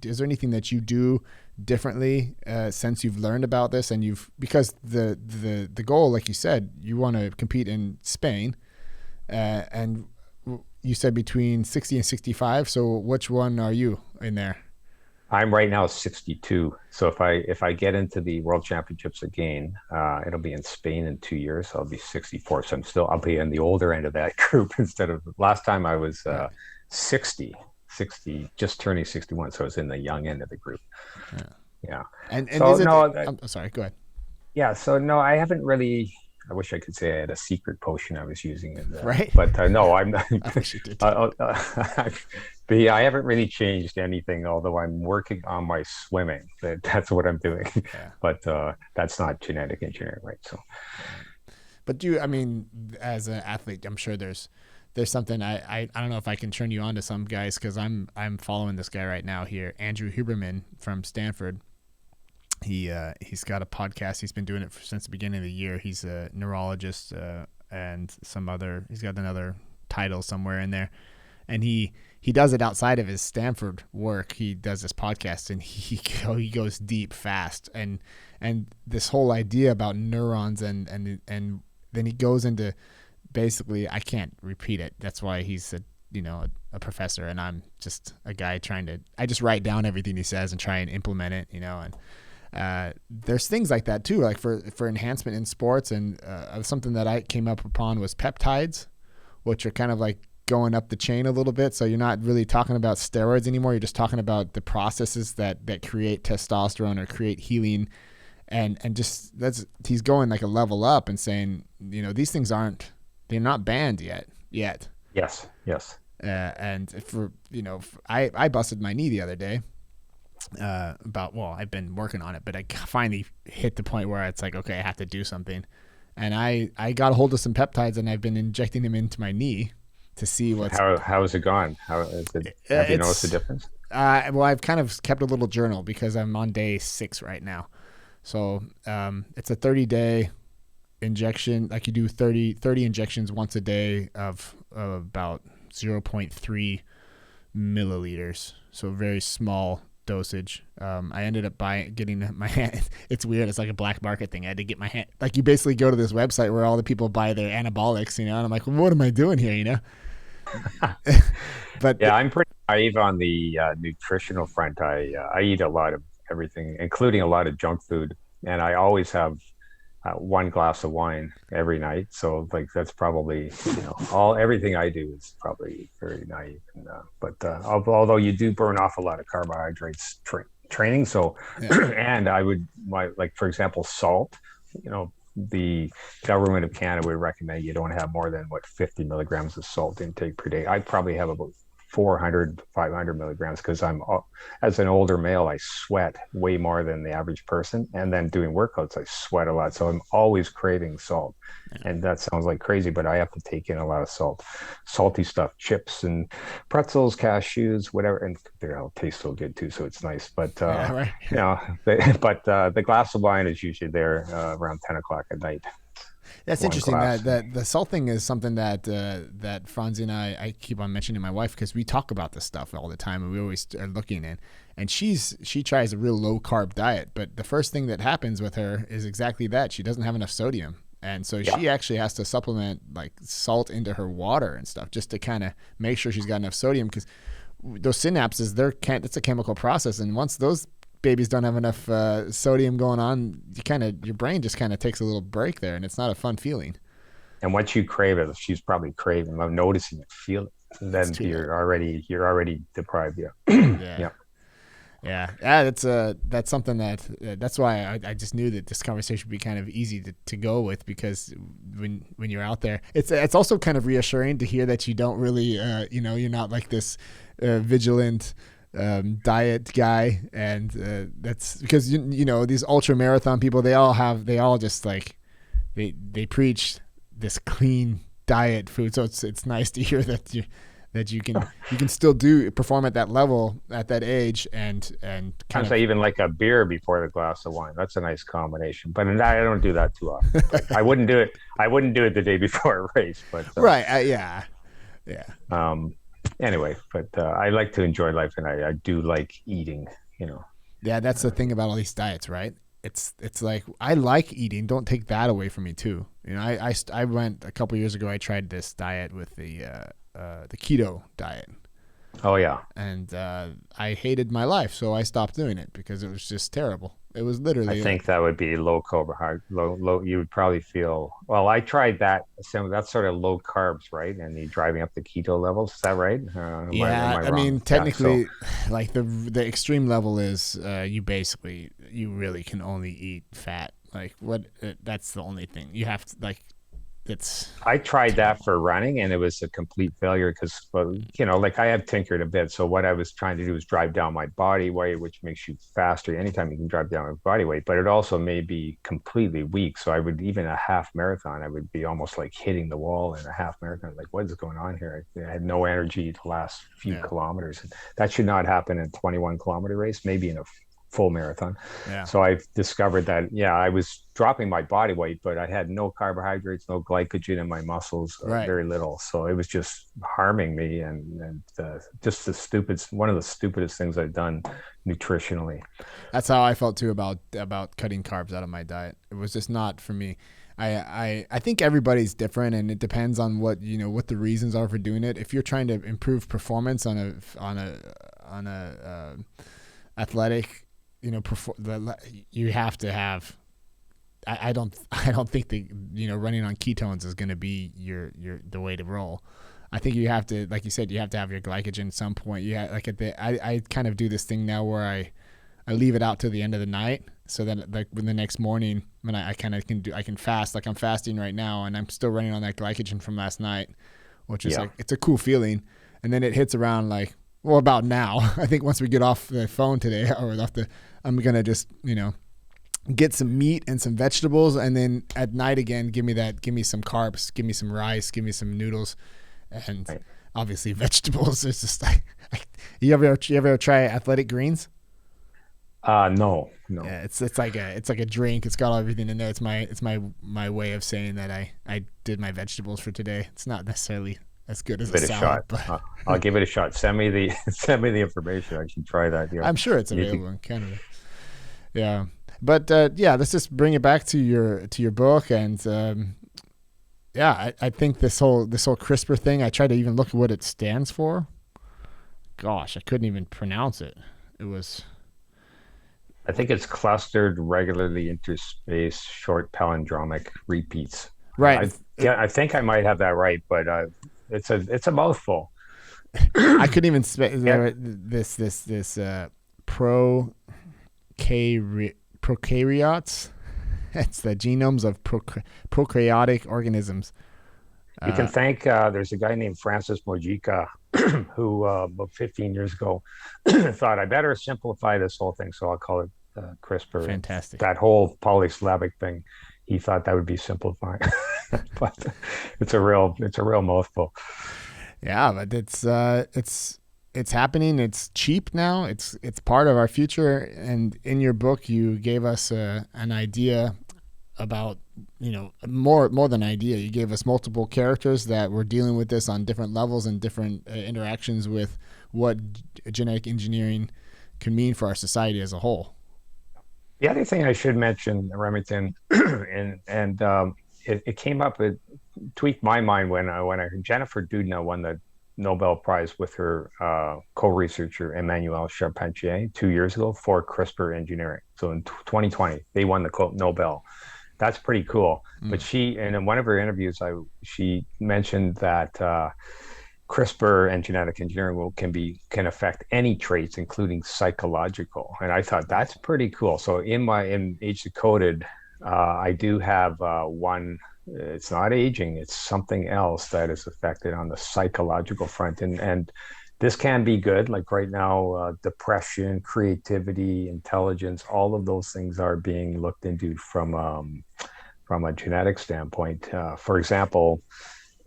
Is there anything that you do differently since you've learned about this? And because the goal, like you said, you want to compete in Spain, and you said between 60 and 65. So which one are you in there? I'm right now 62. So if I get into the World Championships again, it'll be in Spain in 2 years. I'll be 64. So I'll be in the older end of that group instead of last time I was 60, just turning 61. So I was in the young end of the group. Yeah. And so, I'm sorry, go ahead. Yeah. So no, I haven't really. I wish I could say I had a secret potion I was using, right? But no, I'm not. I wish you did. But yeah, I haven't really changed anything, although I'm working on my swimming. That's what I'm doing. Yeah. But that's not genetic engineering, right? So, but as an athlete, I'm sure there's something I don't know if I can turn you on to some guys, because I'm following this guy right now here, Andrew Huberman from Stanford. He's got a podcast. He's been doing it since the beginning of the year. He's a neurologist and he's got another title somewhere in there, and he does it outside of his Stanford work. He does this podcast, and he goes deep fast, and this whole idea about neurons and then he goes into, basically, I can't repeat it. That's why he's a professor, and I'm just a guy I just write down everything he says and try and implement it, and there's things like that too, like for enhancement in sports. And something that I came up upon was peptides, which are kind of like going up the chain a little bit. So you're not really talking about steroids anymore. You're just talking about the processes that create testosterone or create healing. And just he's going like a level up and saying, these things they're not banned yet. Yes. And I busted my knee the other day. I've been working on it, but I finally hit the point where it's like, okay, I have to do something. And I got a hold of some peptides, and I've been injecting them into my knee to see how is it gone? How is it? Have you noticed the difference? I've kind of kept a little journal because I'm on day 6 right now. So it's a 30-day injection. Like you do 30 injections once a day of about 0.3 milliliters. So very small dosage. I ended up getting my hand. It's weird. It's like a black market thing. I had to get my hand. Like you basically go to this website where all the people buy their anabolics, and I'm like, well, what am I doing here, But yeah, I'm pretty naive on the nutritional front. I eat a lot of everything, including a lot of junk food, and I always have one glass of wine every night. So like that's probably, all everything I do is probably very naive. And, although you do burn off a lot of carbohydrates training. So, and like, for example, salt, the government of Canada would recommend you don't have more than 50 milligrams of salt intake per day. I probably have about 400, 500 milligrams because as an older male, I sweat way more than the average person. And then doing workouts, I sweat a lot. So I'm always craving salt. And that sounds like crazy, but I have to take in a lot of salt, salty stuff, chips and pretzels, cashews, whatever. And they all taste so good too. So it's nice. But, the glass of wine is usually there around 10 o'clock at night. That's interesting. That the salt thing is something that Franzi and I keep on mentioning to my wife because we talk about this stuff all the time and we always are looking in. And she tries a real low carb diet, but the first thing that happens with her is exactly that. She doesn't have enough sodium, and so she actually has to supplement like salt into her water and stuff just to kind of make sure she's got enough sodium because those synapses, it's a chemical process, and once those babies don't have enough sodium going on, your brain just kind of takes a little break there, and it's not a fun feeling. And once you crave it, she's probably craving. I'm noticing it, feel it. Then you're already deprived. Yeah. That's something that's why I just knew that this conversation would be kind of easy to go with because when you're out there, it's also kind of reassuring to hear that you don't really you're not like this vigilant diet guy, and that's because these ultra marathon people, they all just like they preach this clean diet food, so it's nice to hear that you can still perform at that level at that age and kind of even like a beer before the glass of wine. That's a nice combination, but I don't do that too often. I wouldn't do it the day before a race, but right. Anyway, but I like to enjoy life, and I do like eating, Yeah, that's the thing about all these diets, right? It's like I like eating. Don't take that away from me too. I went a couple years ago. I tried this diet with the keto diet. Oh yeah. And I hated my life, so I stopped doing it because it was just terrible. It was literally. I think that would be low carbohydrate. Low. You would probably feel. Well, I tried that. That's sort of low carbs, right? And you're driving up the keto levels. Is that right? I mean, technically, like the extreme level is you really can only eat fat. Like that's the only thing you have to like. I tried that for running, and it was a complete failure because, like I have tinkered a bit. So what I was trying to do is drive down my body weight, which makes you faster. Anytime you can drive down your body weight, but it also made me completely weak. So I would, even a half marathon, I would be almost like hitting the wall in a half marathon. Like, what is going on here? I had no energy to last few kilometers. And that should not happen in a 21-kilometer race, maybe in a full marathon. So I've discovered that I was dropping my body weight, but I had no carbohydrates, no glycogen in my muscles, very little. So it was just harming me, and just one of the stupidest things I've done nutritionally. That's how I felt too about cutting carbs out of my diet. It was just not for me. I think everybody's different, and it depends on what the reasons are for doing it. If you're trying to improve performance on a athletic, you have to have. I don't think that running on ketones is going to be the way to roll. I think you have to, like you said, you have to have your glycogen at some point. I kind of do this thing now where I leave it out till the end of the night, so that like when the next morning when I kind of I can fast, like I'm fasting right now, and I'm still running on that glycogen from last night, which is like it's a cool feeling. And then it hits around like. Well, about now, I think once we get off the phone today, I'm going to just, get some meat and some vegetables. And then at night again, give me some carbs, give me some rice, give me some noodles, and obviously vegetables. It's just like, you ever try athletic greens? No. Yeah, it's like a drink. It's got everything in there. It's my way of saying that I did my vegetables for today. It's not necessarily as good as a salad, but I'll give it a shot. Send me the information. I should try that. I'm sure it's available in Canada. Yeah, but let's just bring it back to your book, and I think this whole CRISPR thing. I tried to even look at what it stands for. Gosh, I couldn't even pronounce it. It was I think it's clustered, regularly interspaced, short palindromic repeats. Right. I think I might have that right, but it's a mouthful. I couldn't even Yeah, this prokaryotes. It's the genomes of prokaryotic organisms. you can Uh, thank. There's a guy named Francis Mojica who about 15 years ago thought I better simplify this whole thing, so I'll call it CRISPR. And Fantastic. that whole polysyllabic thing, he thought that would be simplifying, but it's a real mouthful. Yeah, but it's happening. It's cheap now. It's part of our future. And in your book, you gave us an idea about, more than idea. You gave us multiple characters that were dealing with this on different levels and different interactions with what genetic engineering can mean for our society as a whole. The other thing I should mention, Remington, and it came up, it tweaked my mind when I heard Jennifer Doudna won the Nobel Prize with her co-researcher Emmanuel Charpentier 2 years ago for CRISPR engineering. So in 2020, they won the Nobel. That's pretty cool. But in one of her interviews, she mentioned that CRISPR and genetic engineering can affect any traits, including psychological. And I thought that's pretty cool. So in Age Decoded, I do have one. It's not aging; it's something else that is affected on the psychological front, and this can be good. Like right now, depression, creativity, intelligence, all of those things are being looked into from a genetic standpoint. For example,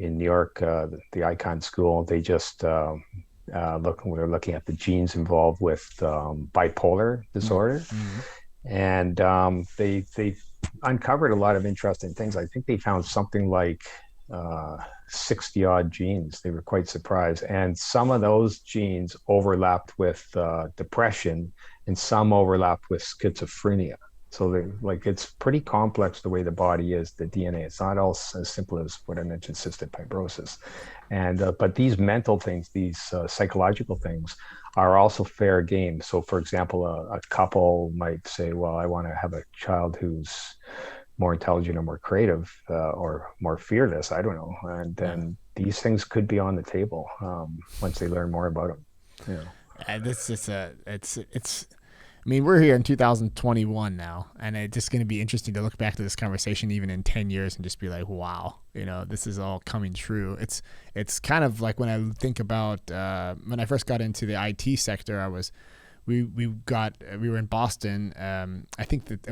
in New York, the Icon School, they just we're looking at the genes involved with bipolar disorder, Mm-hmm. and they uncovered a lot of interesting things. I think they found something like 60 odd genes. They were quite surprised, and some of those genes overlapped with depression, and some overlapped with schizophrenia. So it's pretty complex the way the body is, the DNA. It's not all as simple as what I mentioned, cystic fibrosis. And but these mental things, these psychological things, are also fair game. So, for example, a couple might say, "Well, I want to have a child who's more intelligent or more creative or more fearless." I don't know, and then these things could be on the table once they learn more about them. This is it's. I mean, we're here in 2021 now, and it's just going to be interesting to look back to this conversation even in 10 years and just be like, wow, this is all coming true. It's kind of like when I think about when I first got into the IT sector, we were in Boston. I think that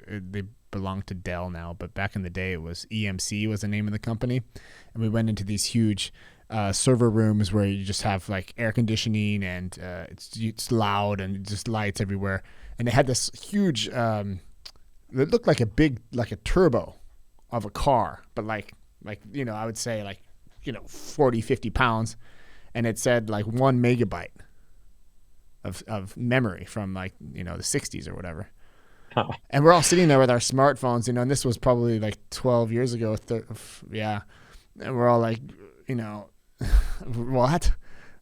they belong to Dell now, but back in the day it was EMC was the name of the company, and we went into these huge server rooms where you just have like air conditioning and it's loud and just lights everywhere, and they had this huge it looked like a turbo of a car, but like I would say 40-50 pounds, and it said like 1 megabyte of memory from the 60s or whatever. And we're all sitting there with our smartphones, and this was probably like 12 years ago. And we're all like, what?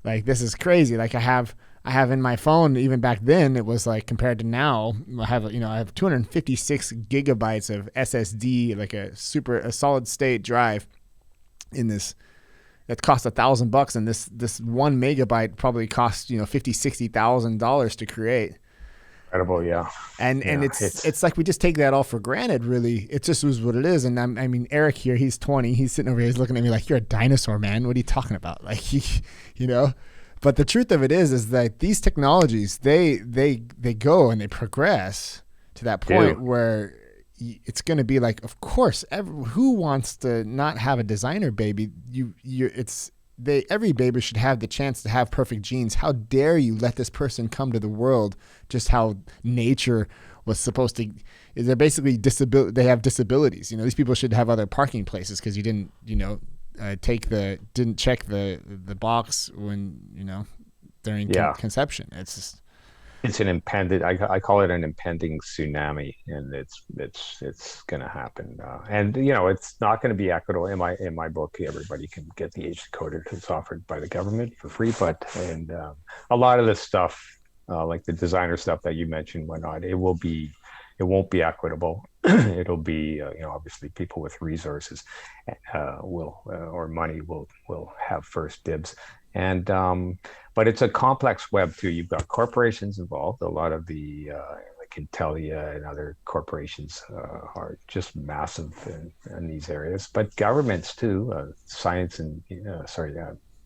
Like, this is crazy. Like, I have in my phone, even back then, it was like compared to now, I have 256 gigabytes of SSD, like a solid state drive in this that cost $1,000, and this 1 megabyte probably cost $50,000-$60,000 to create. Incredible, yeah. And it's like we just take that all for granted, really. It just was what it is. And I mean, Eric here, he's 20. He's sitting over here, he's looking at me like, you're a dinosaur, man. What are you talking about? Like, But the truth of it is that these technologies, they go and they progress to that point where it's going to be like, of course, who wants to not have a designer baby? Every baby should have the chance to have perfect genes. How dare you let this person come to the world just how nature was supposed to? They're basically they have disabilities. These people should have other parking places because you didn't, didn't check the box when, during conception. It's just. It's an impending. I call it an impending tsunami, and it's going to happen. And it's not going to be equitable. In my book, everybody can get the Age Decoded. It's offered by the government for free, but a lot of this stuff like the designer stuff that you mentioned, whatnot, it won't be equitable. It'll be, obviously people with resources or money will have first dibs. And but it's a complex web too. You've got corporations involved. A lot of the like Intelia and other corporations are just massive in these areas. But governments too, science and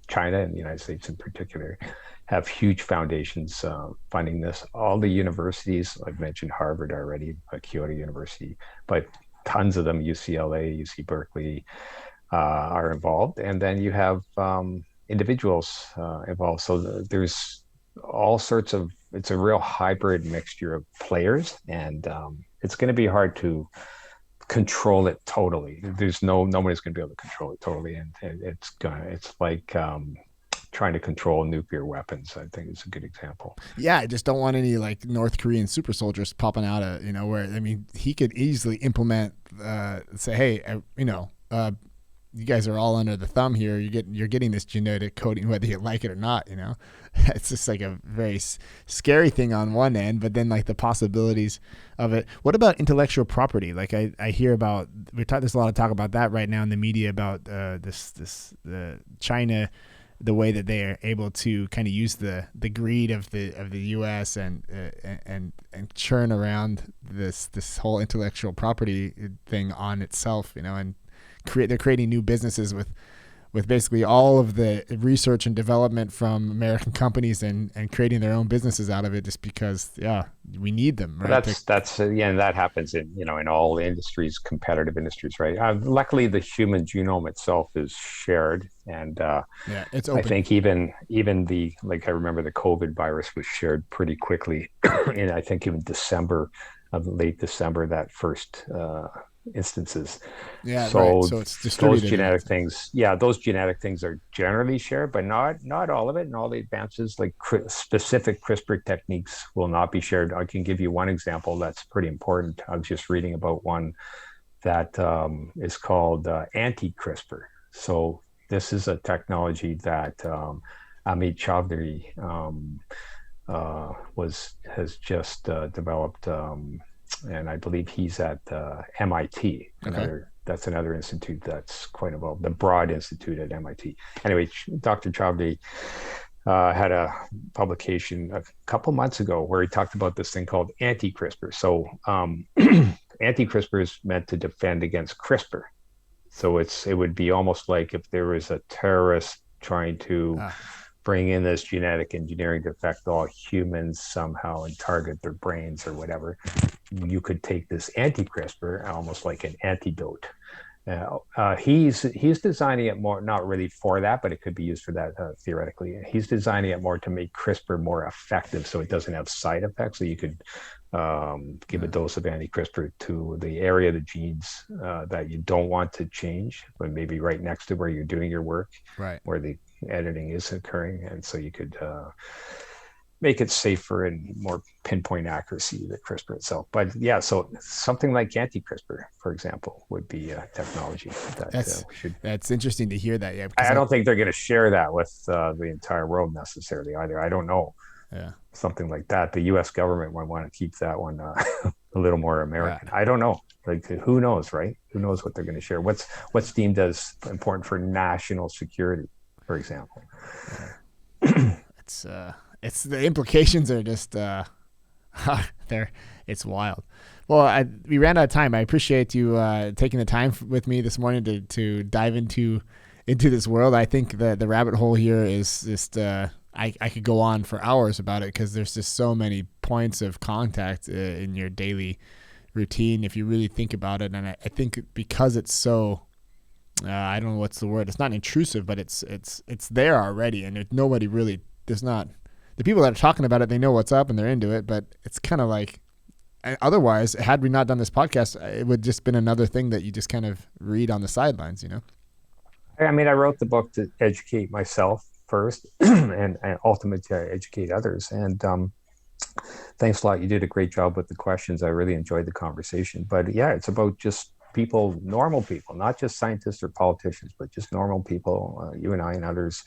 China and the United States in particular, have huge foundations funding this. All the universities, I've mentioned Harvard already, Kyoto University, but tons of them, UCLA, UC Berkeley, are involved. And then you have individuals involved. So there's all sorts of, it's a real hybrid mixture of players, and it's going to be hard to control it totally. There's nobody's going to be able to control it totally, and it's like trying to control nuclear weapons. I think is a good example. Yeah, I just don't want any like North Korean super soldiers popping out of, where, I mean, he could easily implement, say, hey, you guys are all under the thumb here. You're getting this genetic coding, whether you like it or not. It's just like a very scary thing on one end, but then like the possibilities of it. What about intellectual property? Like I hear about, there's a lot of talk about that right now in the media about the China, the way that they are able to kind of use the greed of the U.S. and churn around this whole intellectual property thing on itself, and they're creating new businesses with basically all of the research and development from American companies and creating their own businesses out of it, just because, we need them. Right? And that happens in all industries, competitive industries, right? Luckily, the human genome itself is shared, and it's open. I think even I remember the COVID virus was shared pretty quickly, and I think even late December, that first instances. So it's distributed. Those genetic things are generally shared, but not all of it. And all the advances, like specific CRISPR techniques, will not be shared. I can give you one example that's pretty important. I was just reading about one that is called anti-CRISPR. So this is a technology that Amit Chaudhry has just developed. And I believe he's at MIT. That's another institute that's quite involved, the Broad Institute at MIT. Anyway, Dr. Chaudhry had a publication a couple months ago where he talked about this thing called anti-CRISPR. So anti-CRISPR is meant to defend against CRISPR. So it would be almost like if there was a terrorist trying to bring in this genetic engineering to affect all humans somehow and target their brains or whatever. You could take this anti-CRISPR almost like an antidote. He's designing it more, not really for that, but it could be used for that theoretically. He's designing it more to make CRISPR more effective, so it doesn't have side effects. So you could give a dose of anti-CRISPR to the area of the genes that you don't want to change, but maybe right next to where you're doing your work, right, where the editing is occurring, and so you could make it safer and more pinpoint accuracy than CRISPR itself. But so something like anti-CRISPR, for example, would be a technology that's interesting to hear that. I don't think they're going to share that with the entire world necessarily either. I don't know. Something like that. The U.S. government might want to keep that one a little more American. I don't know. Like, who knows, right? Who knows what they're going to share? What's deemed as important for national security, for example. It's the implications are just it's wild. Well, we ran out of time. I appreciate you taking the time with me this morning to dive into this world. I think the rabbit hole here is just I could go on for hours about it, because there's just so many points of contact in your daily routine if you really think about it. And I think because it's so I don't know what's the word. It's not intrusive, but it's there already, and there's not the people that are talking about it. They know what's up and they're into it, but it's kind of like, otherwise, had we not done this podcast, it would just been another thing that you just kind of read on the sidelines, I mean, I wrote the book to educate myself first, and ultimately to educate others. And thanks a lot. You did a great job with the questions. I really enjoyed the conversation. But it's about just people, normal people, not just scientists or politicians, but just normal people, you and I and others,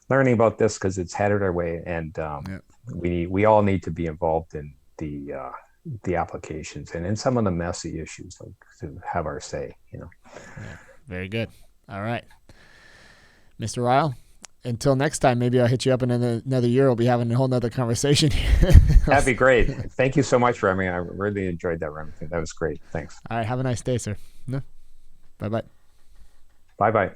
learning about this, because it's headed our way. And we all need to be involved in the applications and in some of the messy issues, like to have our say. Yeah, very good. All right, Mr. Ryle. Until next time, maybe I'll hit you up in another year. We'll be having a whole nother conversation here. That'd be great. Thank you so much, Remy. I really enjoyed that, Remington. That was great. Thanks. All right. Have a nice day, sir. No? Bye-bye. Bye-bye.